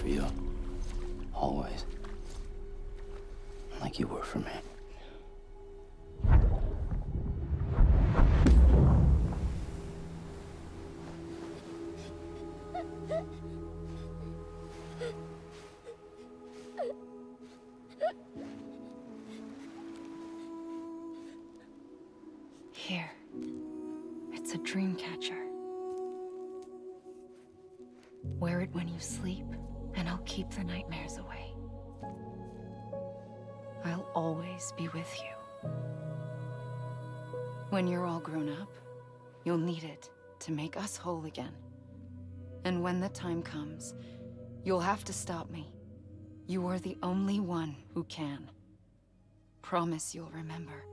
you. Always. Like you were for me. Here. It's a dream catcher. Wear it when you sleep, and I'll keep the nightmares away. I'll always be with you. When you're all grown up, you'll need it to make us whole again. And when the time comes, you'll have to stop me. You are the only one who can. Promise you'll remember.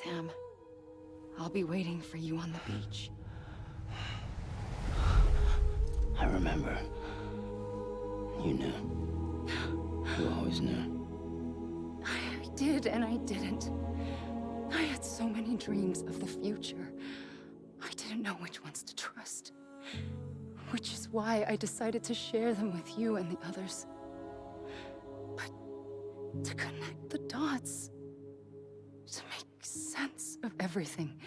Sam, I'll be waiting for you on the beach. I remember. You knew. You always knew. I did and I didn't. I had so many dreams of the future. I didn't know which ones to trust. Which is why I decided to share them with you and the others. But to connect the dots, to make sense of everything,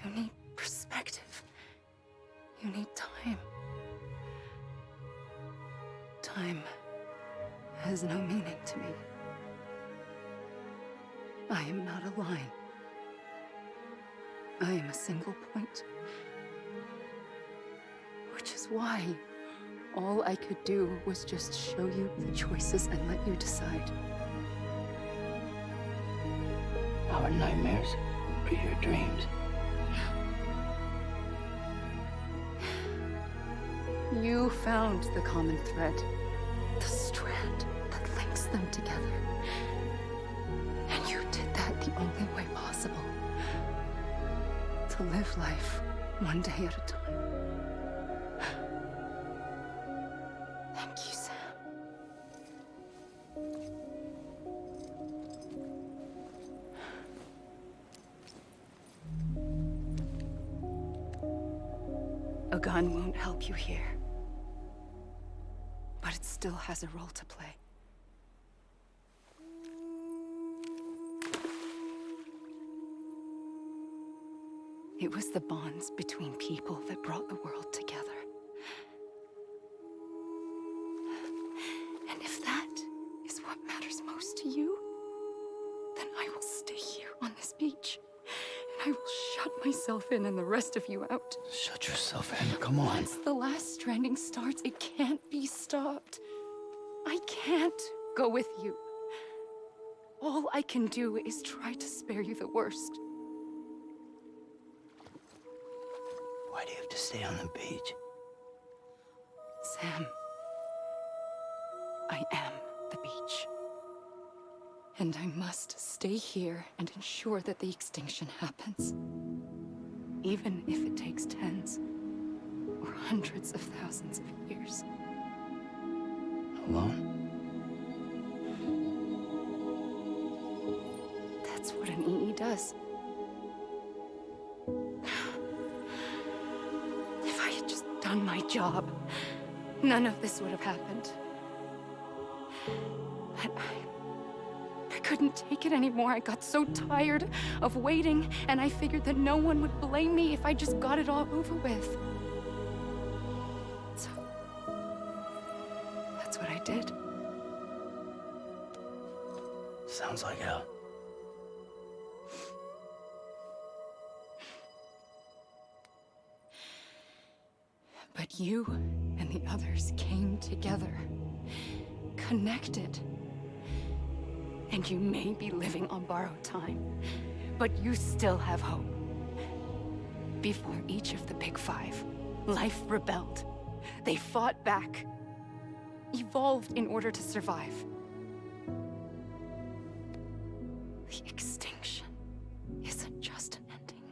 you need perspective. You need time. Time has no meaning to me. I am not a line. I am a single point. Which is why all I could do was just show you the choices and let you decide. Our nightmares are your dreams. You found the common thread, the strand that links them together. And you did that the only way possible. To live life one day at a time. Thank you, Sam. A gun won't help you here. But it still has a role to play. It was the bonds between people that brought the world together. And if that is what matters most to you, then I will stay here on this beach. And I will shut myself in and the rest of you out. Shut yourself in, come on. Once the last stranding starts, it can't be stopped. I can't go with you. All I can do is try to spare you the worst. Why do you have to stay on the beach? Sam, I am the beach. And I must stay here and ensure that the extinction happens. Even if it takes tens or hundreds of thousands of years. Alone? That's what an EE does. If I had just done my job, none of this would have happened. But I couldn't take it anymore. I got so tired of waiting, and I figured that no one would blame me if I just got it all over with. So, that's what I did. Sounds like hell. But you and the others came together, connected. And you may be living on borrowed time, but you still have hope. Before each of the Big Five, life rebelled. They fought back, evolved in order to survive. The extinction isn't just an ending.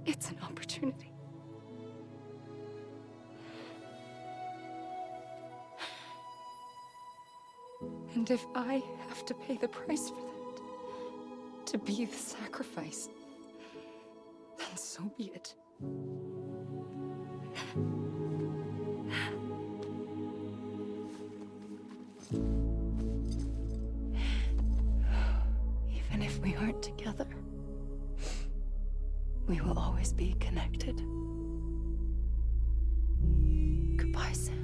It's an opportunity. And if I have to pay the price for that, to be the sacrifice, then so be it. We will always be connected. Goodbye, Sam.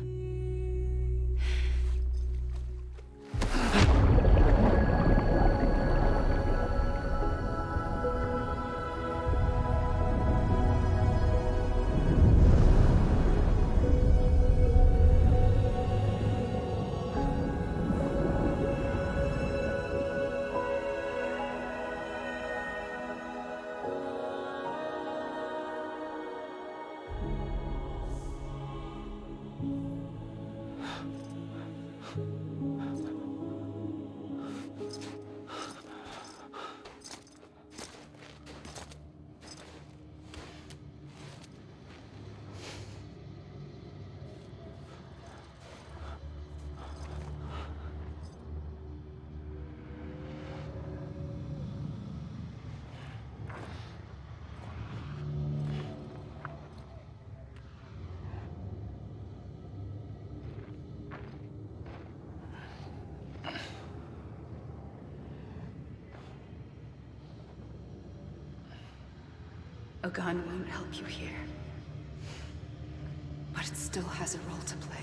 A gun won't help you here. But it still has a role to play.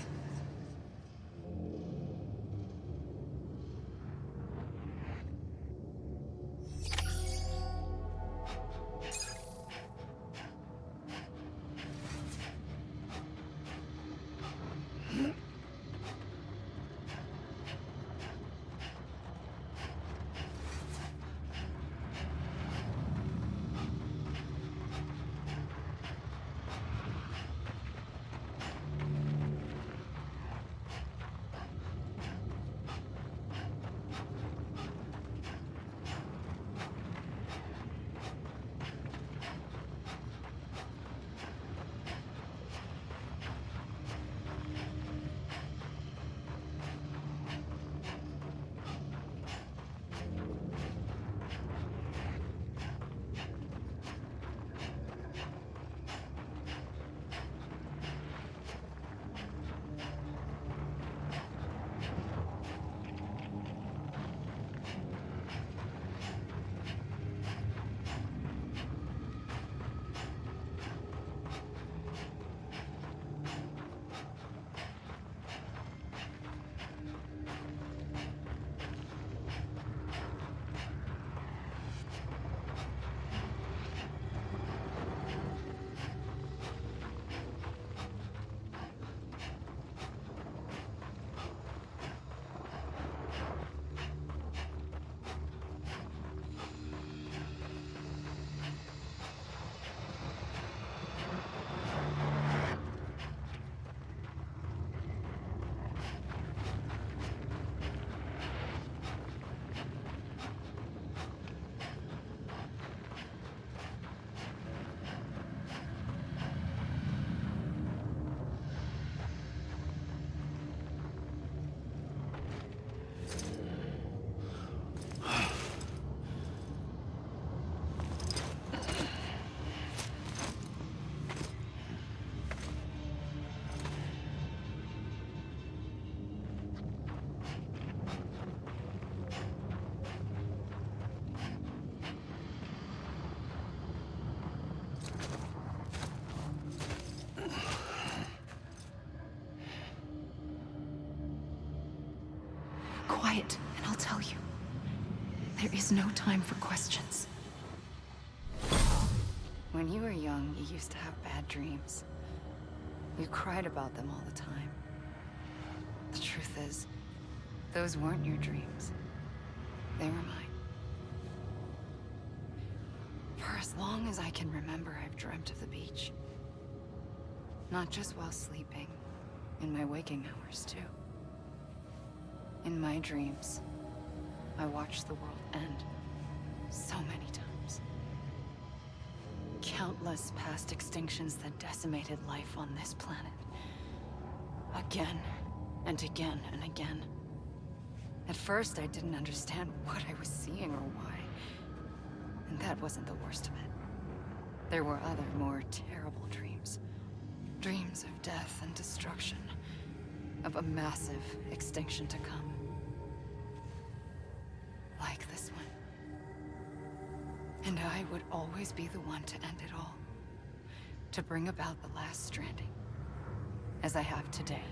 Quiet, and I'll tell you. There is no time for questions. When you were young, you used to have bad dreams. You cried about them all the time. The truth is, those weren't your dreams. They were mine. For as long as I can remember, I've dreamt of the beach. Not just while sleeping, in my waking hours, too. In my dreams, I watched the world end so many times. Countless past extinctions that decimated life on this planet. Again, and again, and again. At first, I didn't understand what I was seeing or why. And that wasn't the worst of it. There were other, more terrible dreams. Dreams of death and destruction. Of a massive extinction to come. Like this one. And I would always be the one to end it all. To bring about the last stranding. As I have today.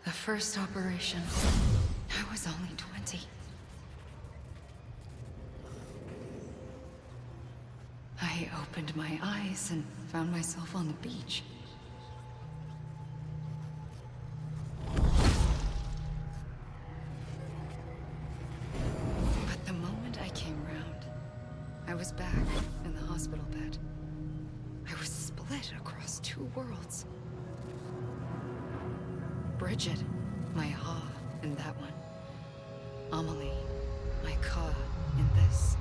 The first operation, I was only 20. I opened my eyes and found myself on the beach. But the moment I came round, I was back in the hospital bed. I was split across two worlds. Bridget, my Ha in that one. Amelie, my Ka in this.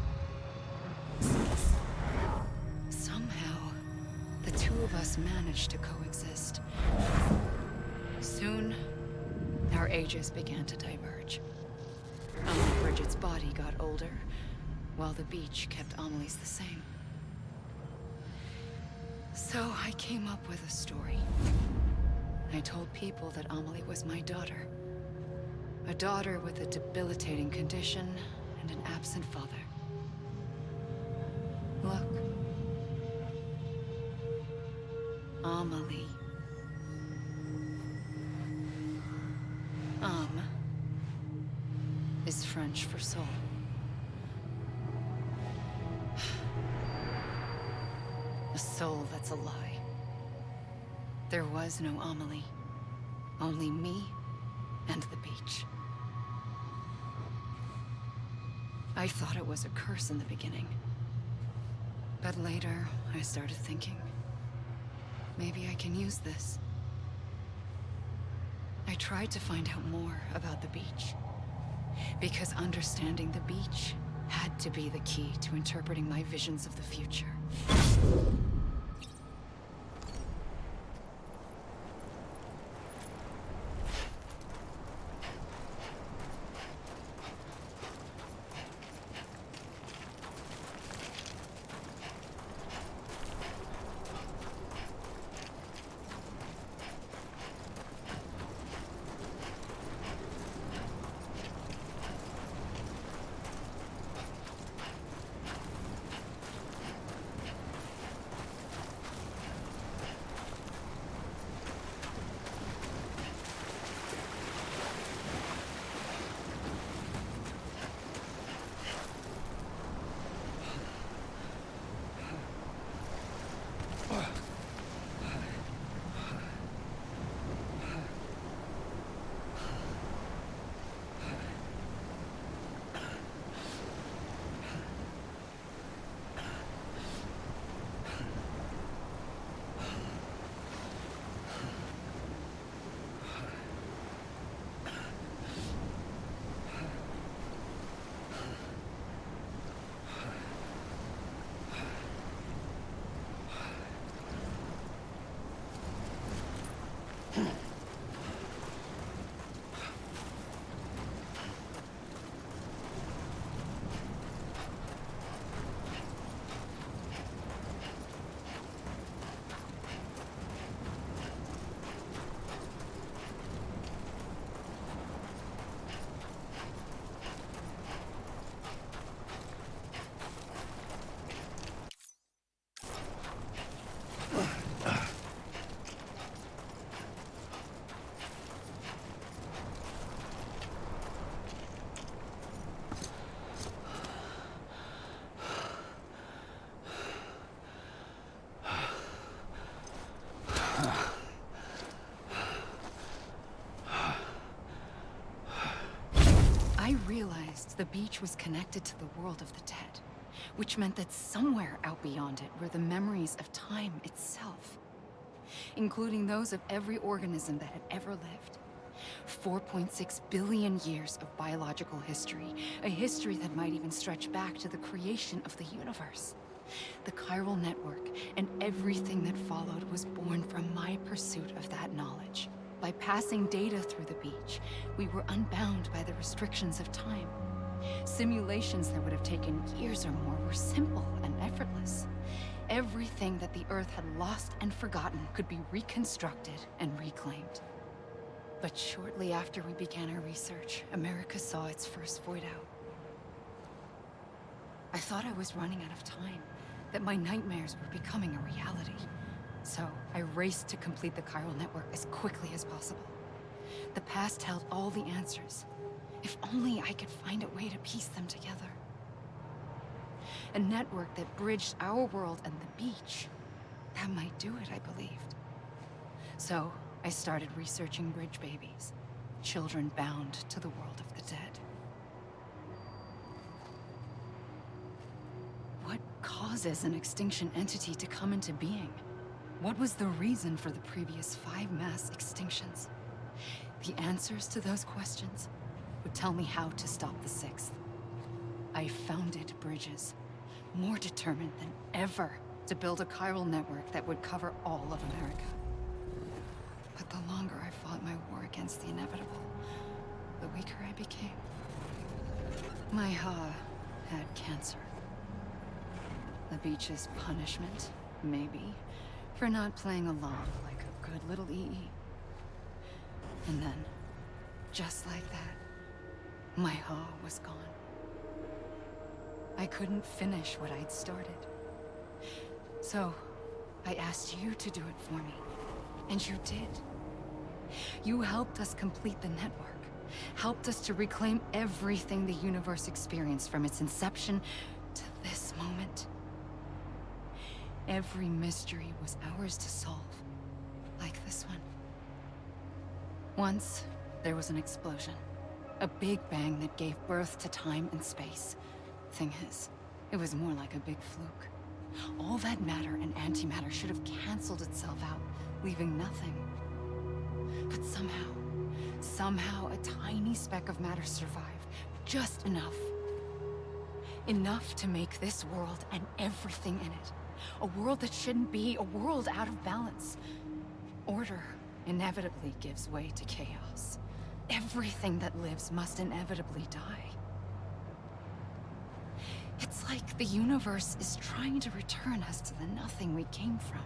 Somehow, the two of us managed to coexist. Soon, our ages began to diverge. Bridget's body got older, while the beach kept Amelie's the same. So I came up with a story. I told people that Amelie was my daughter. A daughter with a debilitating condition and an absent father. Look. Amelie. Is French for soul. A soul that's a lie. There was no Amelie. Only me and the beach. I thought it was a curse in the beginning. But later, I started thinking, maybe I can use this. I tried to find out more about the beach. Because understanding the beach had to be the key to interpreting my visions of the future. I realized the beach was connected to the world of the dead, which meant that somewhere out beyond it were the memories of time itself, including those of every organism that had ever lived. 4.6 billion years of biological history, a history that might even stretch back to the creation of the universe. The chiral network and everything that followed was born from my pursuit of that knowledge. By passing data through the beach, we were unbound by the restrictions of time. Simulations that would have taken years or more were simple and effortless. Everything that the Earth had lost and forgotten could be reconstructed and reclaimed. But shortly after we began our research, America saw its first void out. I thought I was running out of time, that my nightmares were becoming a reality. So I raced to complete the chiral network as quickly as possible. The past held all the answers. If only I could find a way to piece them together. A network that bridged our world and the beach. That might do it, I believed. So I started researching bridge babies, children bound to the world of the dead. What causes an extinction entity to come into being? What was the reason for the previous 5 mass extinctions? The answers to those questions would tell me how to stop the 6th. I founded bridges, more determined than ever to build a chiral network that would cover all of America. But the longer I fought my war against the inevitable, the weaker I became. My Ha had cancer. The beach's punishment, maybe, for not playing along like a good little EE. And then, just like that, my Ha was gone. I couldn't finish what I'd started. So, I asked you to do it for me, and you did. You helped us complete the network, helped us to reclaim everything the universe experienced from its inception to this moment. Every mystery was ours to solve, like this one. Once, there was an explosion. A big bang that gave birth to time and space. Thing is, it was more like a big fluke. All that matter and antimatter should have canceled itself out, leaving nothing. But somehow a tiny speck of matter survived. Just enough. Enough to make this world and everything in it. A world that shouldn't be, a world out of balance. Order inevitably gives way to chaos. Everything that lives must inevitably die. It's like the universe is trying to return us to the nothing we came from.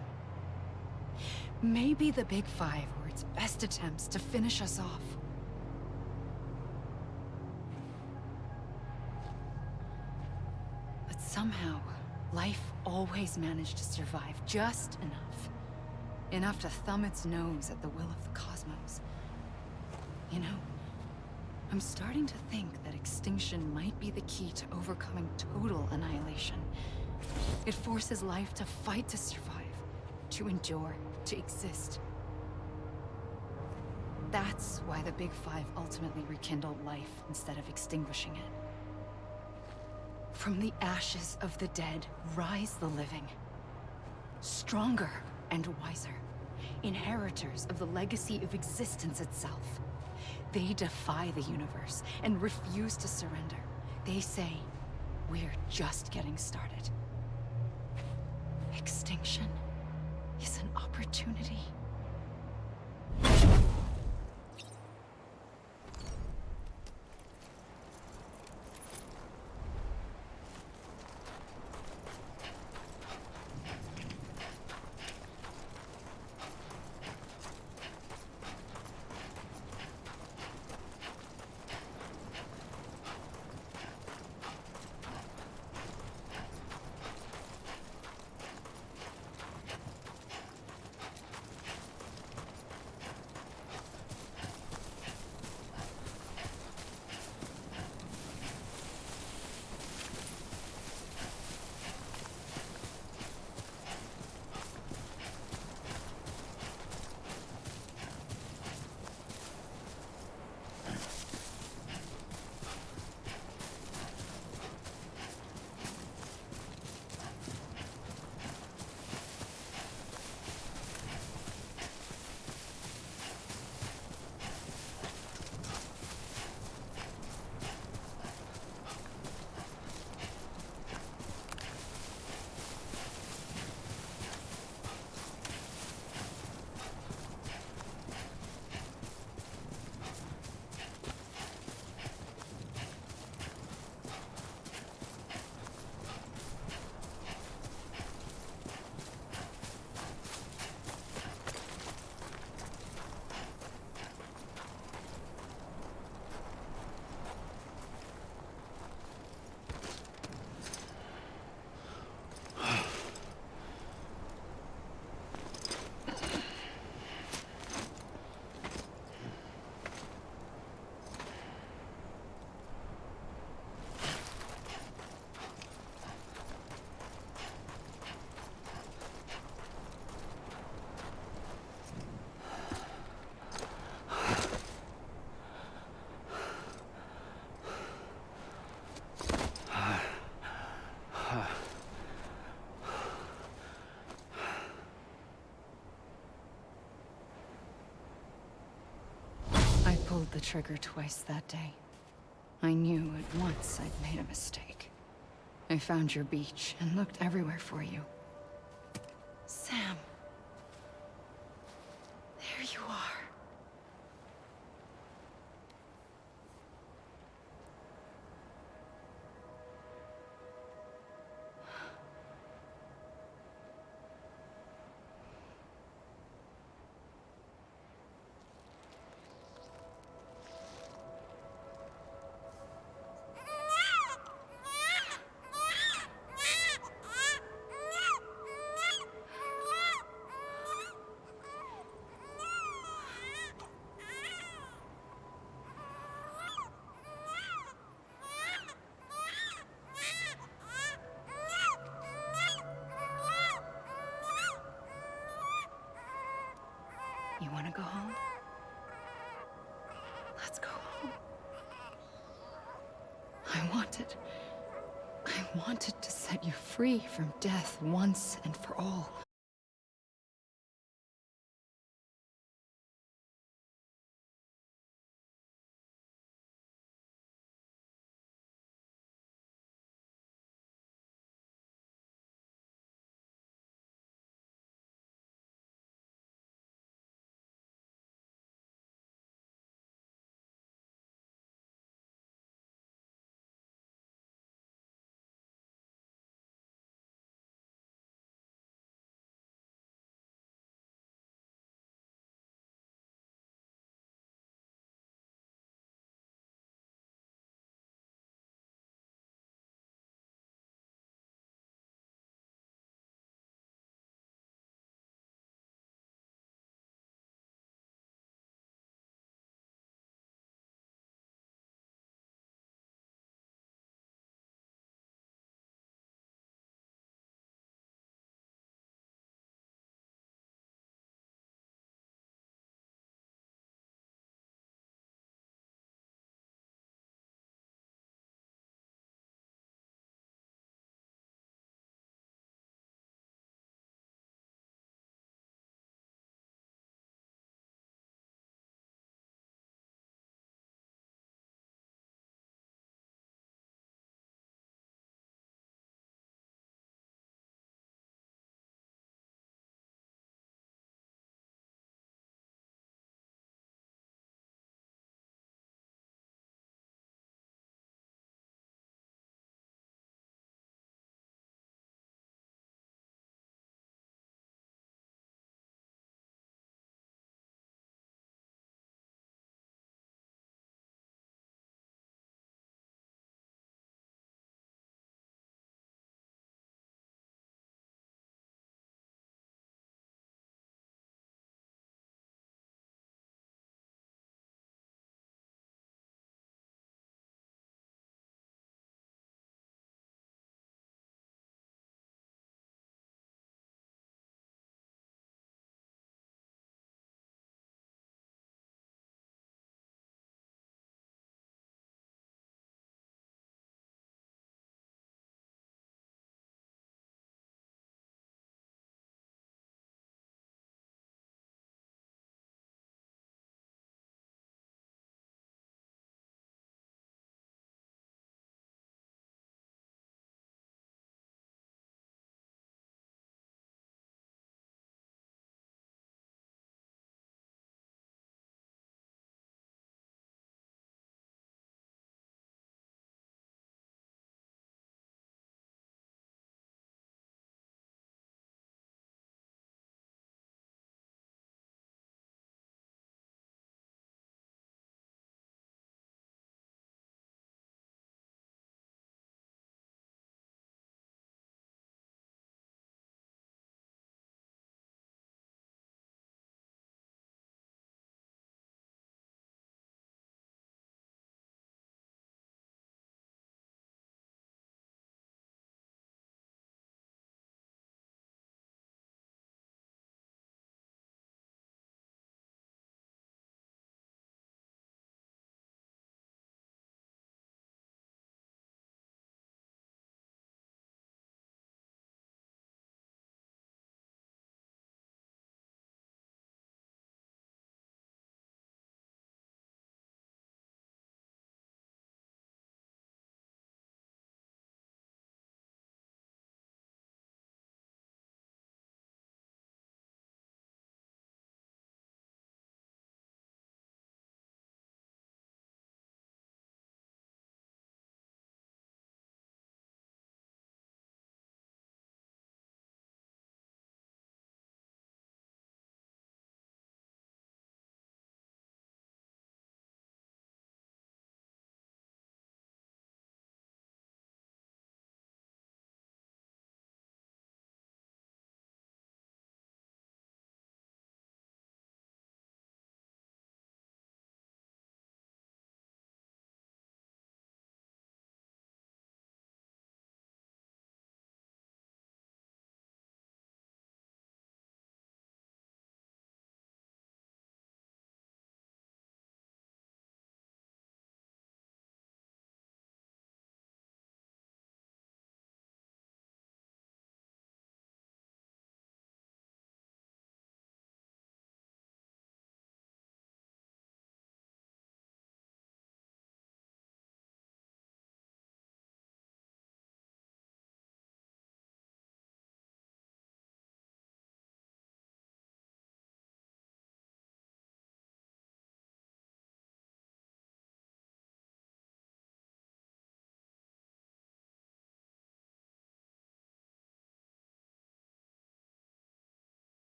Maybe the Big Five were its best attempts to finish us off. But somehow, life always managed to survive just enough. Enough to thumb its nose at the will of the cosmos. You know, I'm starting to think that extinction might be the key to overcoming total annihilation. It forces life to fight to survive, to endure, to exist. That's why the Big Five ultimately rekindled life instead of extinguishing it. From the ashes of the dead rise the living. Stronger and wiser. Inheritors of the legacy of existence itself. They defy the universe and refuse to surrender. They say, we're just getting started. Extinction is an opportunity. pulled the trigger twice that day. I knew at once I'd made a mistake. I found your beach and looked everywhere for you. Sam. There you are. You want to go home? Let's go home. I wanted to set you free from death once and for all.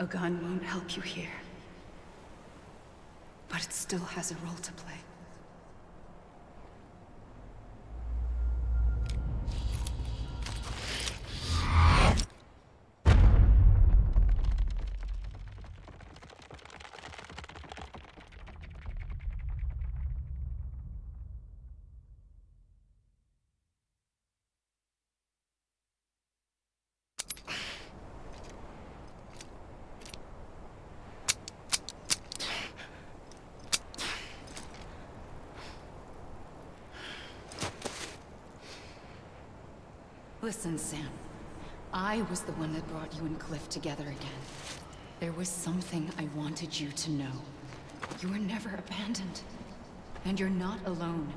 gun won't help you here. But it still has a role to play. Listen, Sam. I was the one that brought you and Cliff together again. There was something I wanted you to know. You were never abandoned. And you're not alone.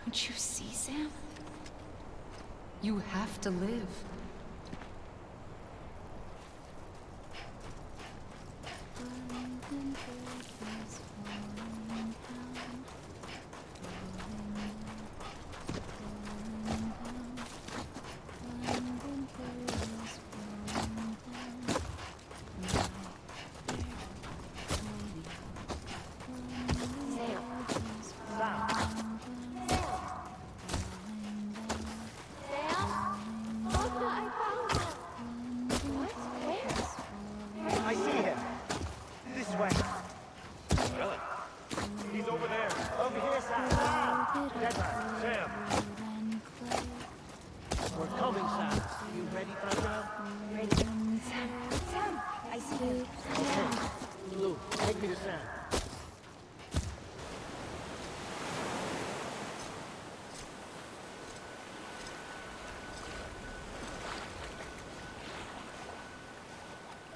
Don't you see, Sam? You have to live. I see him. This way. Really? He's over there. Over here, Sam. Sam. We're coming, Sam. You ready, Fragile? Ready. Sam, I see you. Okay. Lou, take me to Sam.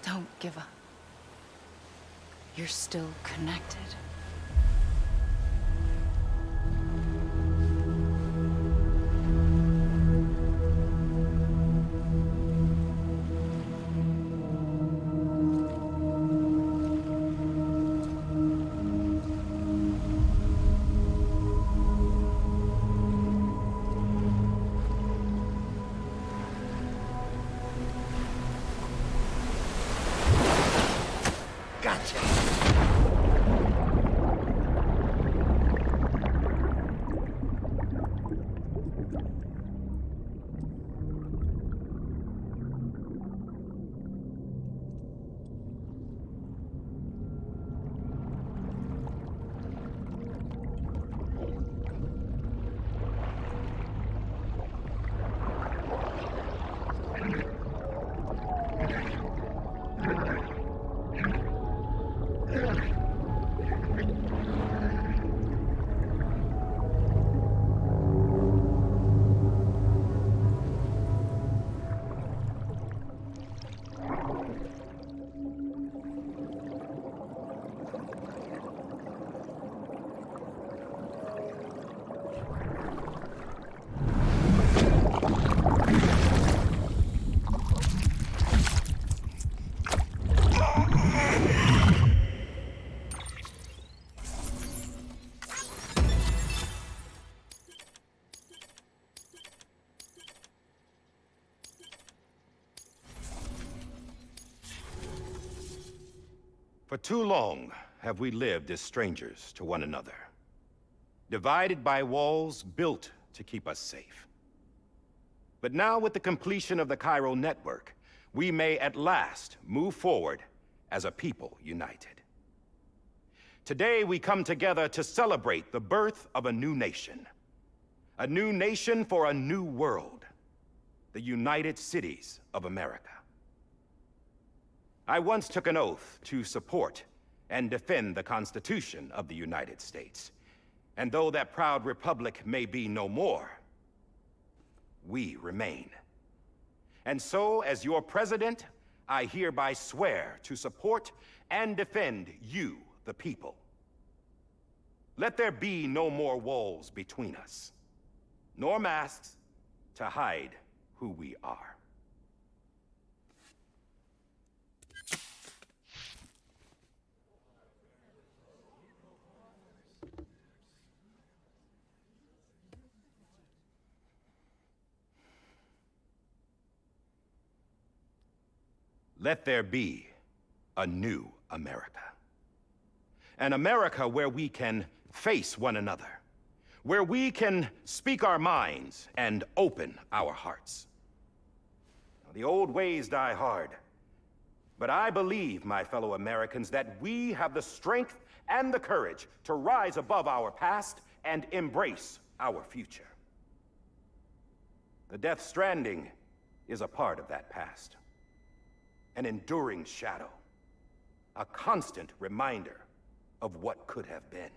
Don't give up. You're still connected. Gotcha. For too long have we lived as strangers to one another, divided by walls built to keep us safe. But now, with the completion of the Cairo network, we may at last move forward as a people united. Today, we come together to celebrate the birth of a new nation for a new world, the United Cities of America. I once took an oath to support and defend the Constitution of the United States. And though that proud republic may be no more, we remain. And so, as your president, I hereby swear to support and defend you, the people. Let there be no more walls between us, nor masks to hide who we are. Let there be a new America. An America where we can face one another, where we can speak our minds and open our hearts. Now, the old ways die hard, but I believe, my fellow Americans, that we have the strength and the courage to rise above our past and embrace our future. The Death Stranding is a part of that past. An enduring shadow. A constant reminder of what could have been.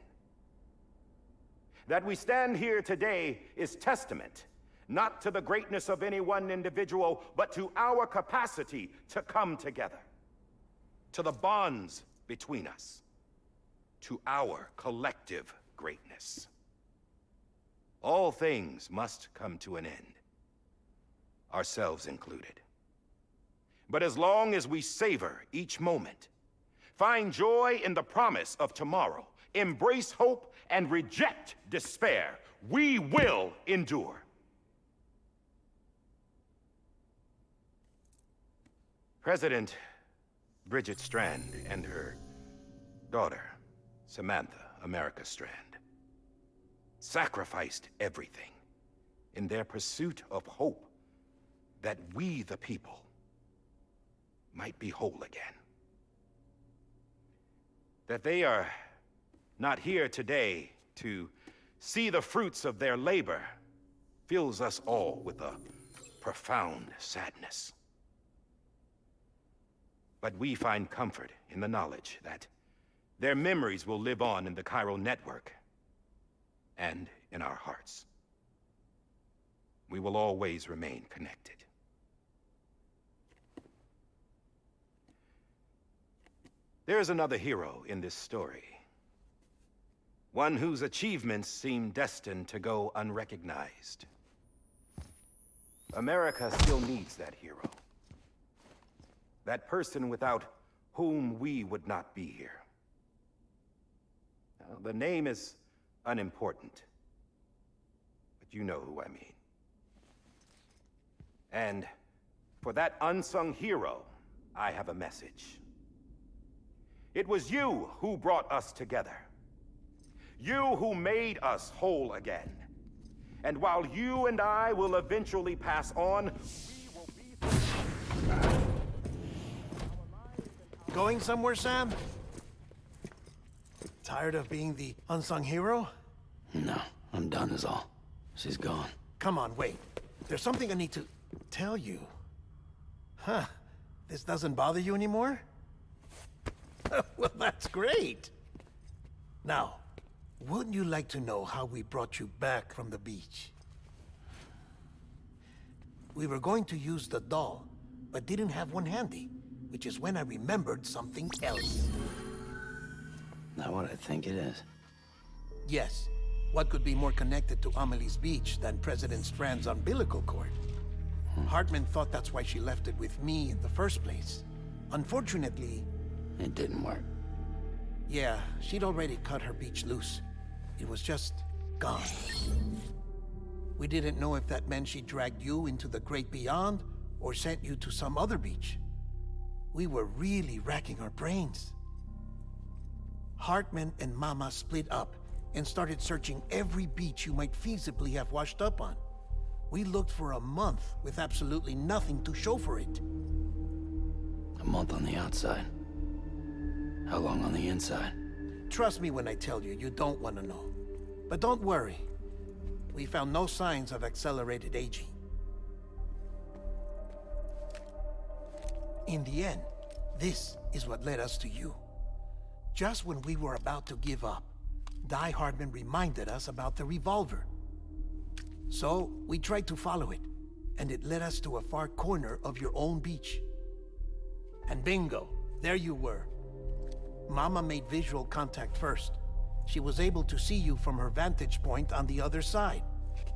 That we stand here today is testament, not to the greatness of any one individual, but to our capacity to come together. To the bonds between us. To our collective greatness. All things must come to an end. Ourselves included. But as long as we savor each moment, find joy in the promise of tomorrow, embrace hope, and reject despair, we will endure. President Bridget Strand and her daughter, Samantha America Strand, sacrificed everything in their pursuit of hope that we, the people, might be whole again. That they are not here today to see the fruits of their labor fills us all with a profound sadness. But we find comfort in the knowledge that their memories will live on in the chiral network and in our hearts. We will always remain connected. There's another hero in this story. One whose achievements seem destined to go unrecognized. America still needs that hero. That person without whom we would not be here. Now, the name is unimportant, but you know who I mean. And for that unsung hero, I have a message. It was you who brought us together. You who made us whole again. And while you and I will eventually pass on, we will be... Going somewhere, Sam? Tired of being the unsung hero? No, I'm done is all. She's gone. Come on, wait. There's something I need to tell you. Huh. This doesn't bother you anymore? Well, that's great. Now, wouldn't you like to know how we brought you back from the beach? We were going to use the doll, but didn't have one handy, which is when I remembered something else. Not what I think it is. Yes. What could be more connected to Amelie's beach than President Strand's umbilical cord? Hartman thought that's why she left it with me in the first place. Unfortunately... It didn't work. Yeah, she'd already cut her beach loose. It was just gone. We didn't know if that meant she dragged you into the great beyond, or sent you to some other beach. We were really racking our brains. Hartman and Mama split up and started searching every beach you might feasibly have washed up on. We looked for a month with absolutely nothing to show for it. A month on the outside. How long on the inside? Trust me when I tell you, you don't want to know. But don't worry. We found no signs of accelerated aging. In the end, this is what led us to you. Just when we were about to give up, Die Hardman reminded us about the revolver. So, we tried to follow it, and it led us to a far corner of your own beach. And bingo, there you were. Mama made visual contact first. She was able to see you from her vantage point on the other side.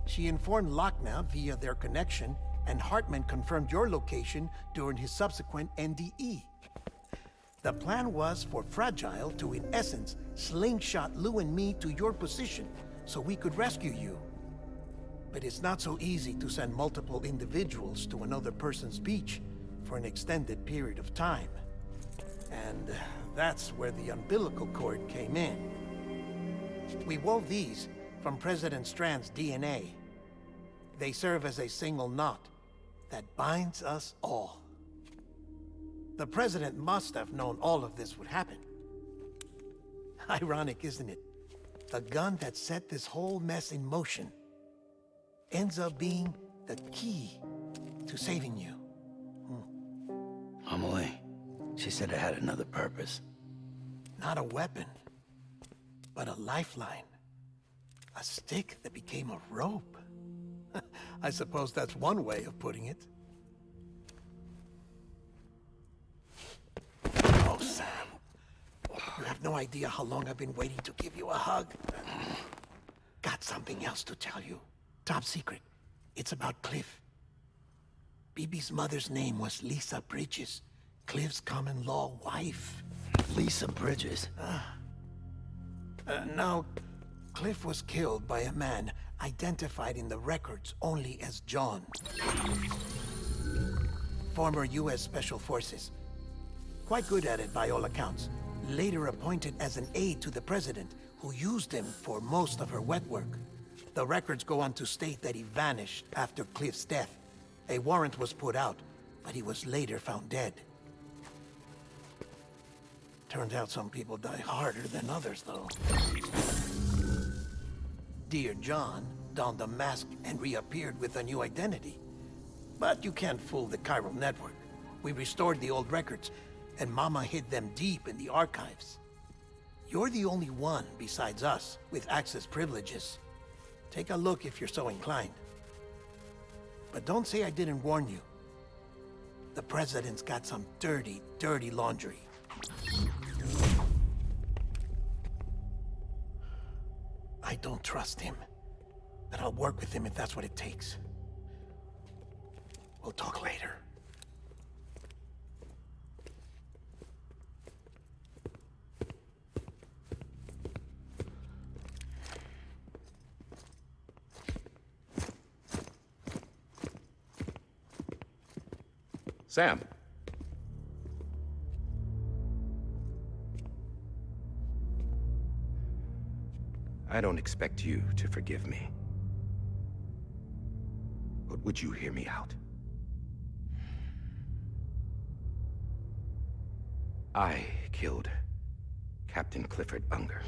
She informed Lochna via their connection, and Hartman confirmed your location during his subsequent NDE. The plan was for Fragile to, in essence, slingshot Lou and me to your position so we could rescue you. But it's not so easy to send multiple individuals to another person's beach for an extended period of time. And that's where the umbilical cord came in. We wove these from President Strand's DNA. They serve as a single knot that binds us all. The President must have known all of this would happen. Ironic, isn't it? The gun that set this whole mess in motion ends up being the key to saving you. Amelie, she said it had another purpose. Not a weapon, but a lifeline. A stick that became a rope. I suppose that's one way of putting it. Oh, Sam. You have no idea how long I've been waiting to give you a hug. Got something else to tell you. Top secret. It's about Cliff. BB's mother's name was Lisa Bridges, Cliff's common-law wife. Lisa Bridges? Now, Cliff was killed by a man identified in the records only as John. Former U.S. Special Forces. Quite good at it by all accounts. Later appointed as an aide to the president, who used him for most of her wet work. The records go on to state that he vanished after Cliff's death. A warrant was put out, but he was later found dead. Turns out some people die harder than others, though. Dear John donned a mask and reappeared with a new identity. But you can't fool the chiral network. We restored the old records, and Mama hid them deep in the archives. You're the only one besides us with access privileges. Take a look if you're so inclined. But don't say I didn't warn you. The president's got some dirty, dirty laundry. I don't trust him, but I'll work with him if that's what it takes. We'll talk later. Sam. I don't expect you to forgive me. But would you hear me out? I killed Captain Clifford Unger.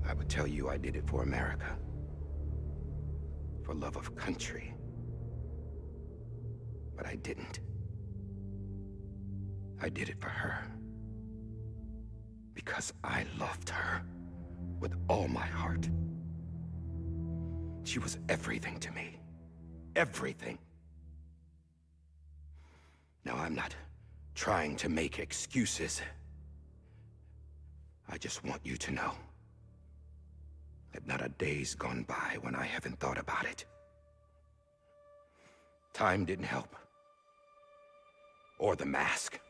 I would tell you I did it for America. For love of country. But I didn't. I did it for her. Because I loved her with all my heart. She was everything to me. Everything. Now, I'm not trying to make excuses. I just want you to know that not a day's gone by when I haven't thought about it. Time didn't help. Or the mask.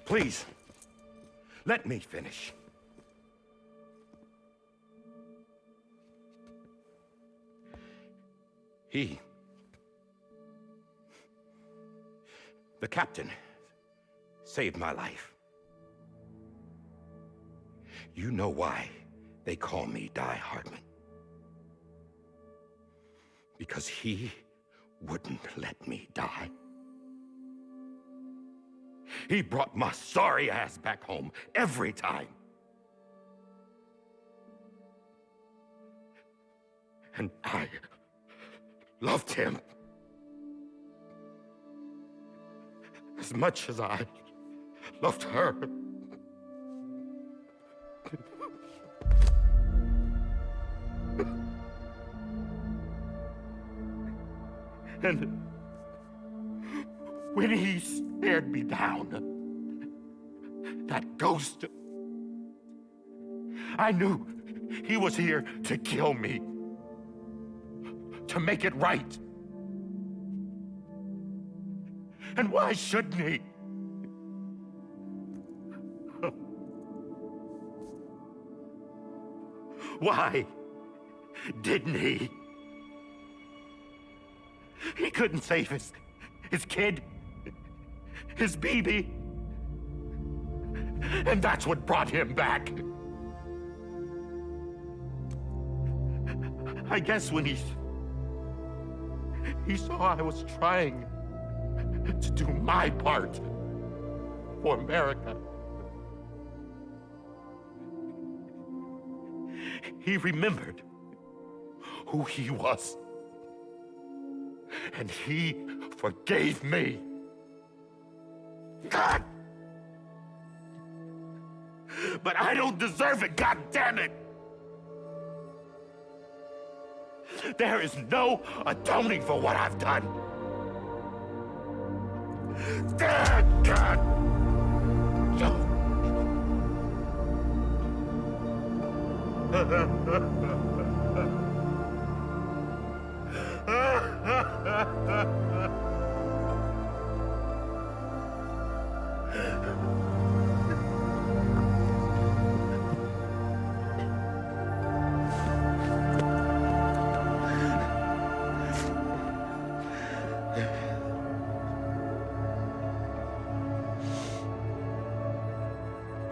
Please, let me finish. The captain, saved my life. You know why they call me Die Hardman. Because he wouldn't let me die. He brought my sorry ass back home every time. And I loved him as much as I loved her. And when he stared me down, that ghost, I knew he was here to kill me, to make it right. And why shouldn't he? Why didn't he? He couldn't save his kid, his BB. And that's what brought him back. I guess when he saw I was trying to do my part for America, he remembered who he was. And he forgave me. God! But I don't deserve it, God damn it! There is no atoning for what I've done. God!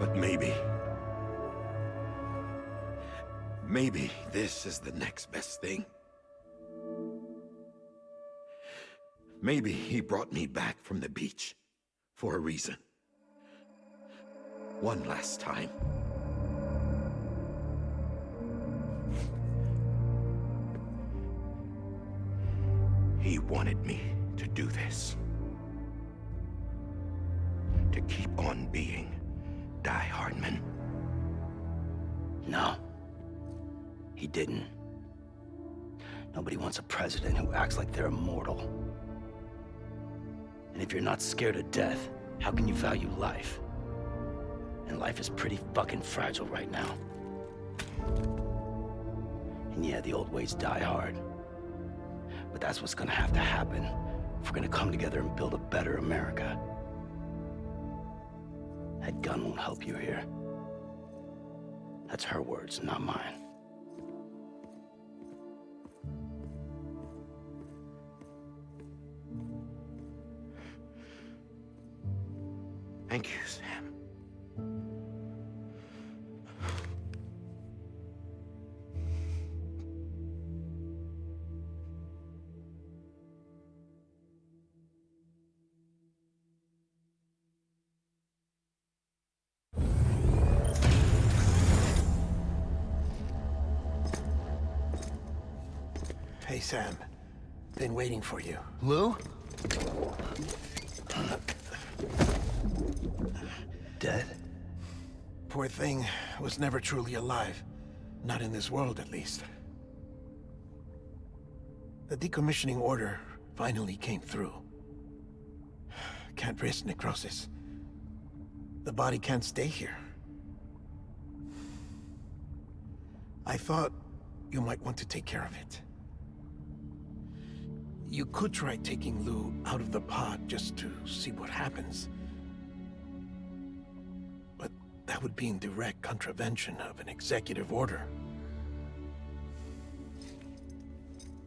But maybe this is the next best thing. Maybe he brought me back from the beach for a reason. One last time. He wanted me to do this. To keep on being Die Hardman. No. He didn't. Nobody wants a president who acts like they're immortal. And if you're not scared of death, how can you value life? And life is pretty fucking fragile right now. And yeah, the old ways die hard. But that's what's gonna have to happen if we're gonna come together and build a better America. That gun won't help you here. That's her words, not mine. Thank you, Sam. Hey, Sam. Been waiting for you. Lou? Dead? Poor thing was never truly alive. Not in this world, at least. The decommissioning order finally came through. Can't risk necrosis. The body can't stay here. I thought you might want to take care of it. You could try taking Lou out of the pod just to see what happens. But that would be in direct contravention of an executive order.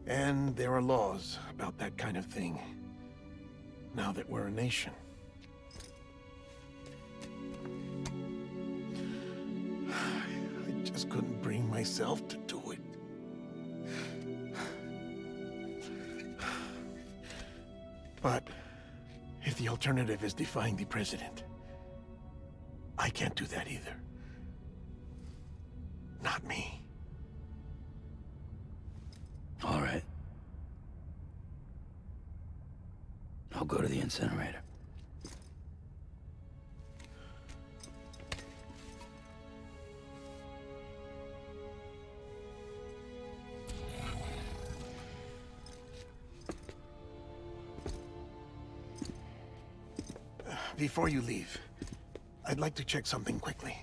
And there are laws about that kind of thing, now that we're a nation. I just couldn't bring myself to do it. But if the alternative is defying the president, I can't do that either. Not me. All right. I'll go to the incinerator. Before you leave, I'd like to check something quickly.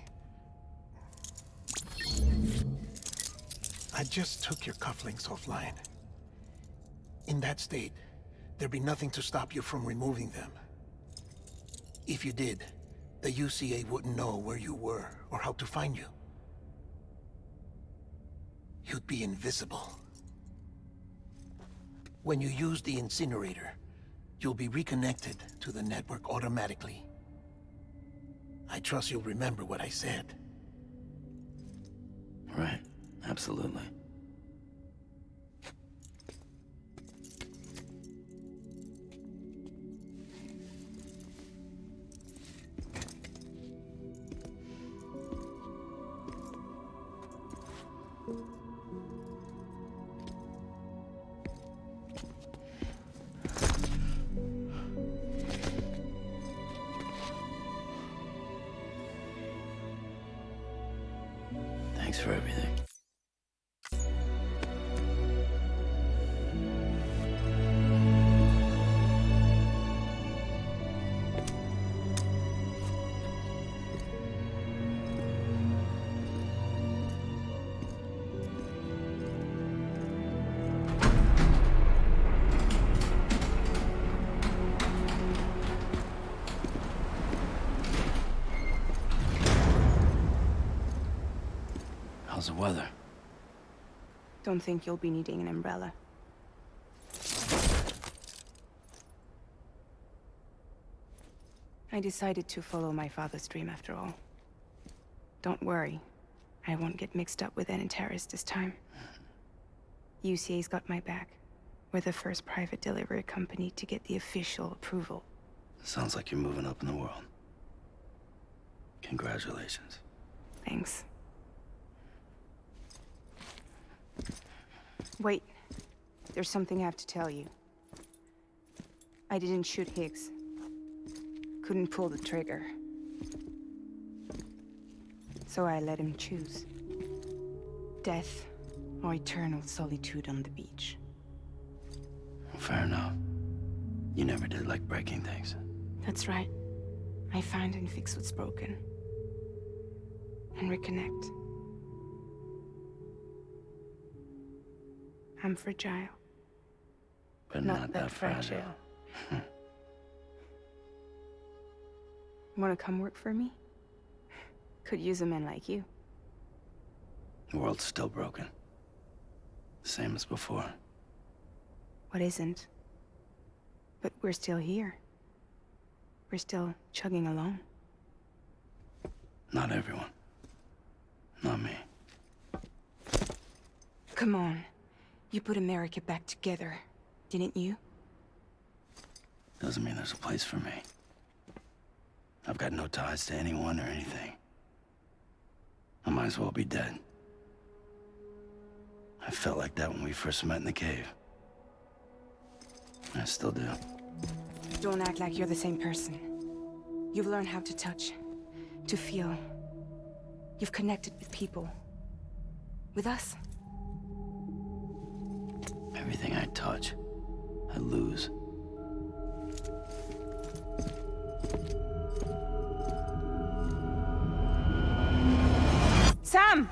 I just took your cufflinks offline. In that state, there'd be nothing to stop you from removing them. If you did, the UCA wouldn't know where you were or how to find you. You'd be invisible. When you use the incinerator, you'll be reconnected to the network automatically. I trust you'll remember what I said. Right, absolutely. Thanks for everything. How's the weather? Don't think you'll be needing an umbrella. I decided to follow my father's dream after all. Don't worry. I won't get mixed up with any terrorists this time. UCA's got my back. We're the first private delivery company to get the official approval. Sounds like you're moving up in the world. Congratulations. Thanks. Wait. There's something I have to tell you. I didn't shoot Higgs. Couldn't pull the trigger. So I let him choose. Death or eternal solitude on the beach. Fair enough. You never did like breaking things. That's right. I find and fix what's broken. And reconnect. I'm fragile. But not that fragile. Wanna come work for me? Could use a man like you. The world's still broken. Same as before. What isn't? But we're still here. We're still chugging along. Not everyone. Not me. Come on. You put America back together, didn't you? Doesn't mean there's a place for me. I've got no ties to anyone or anything. I might as well be dead. I felt like that when we first met in the cave. I still do. Don't act like you're the same person. You've learned how to touch, to feel. You've connected with people. With us. Everything I touch, I lose. Sam!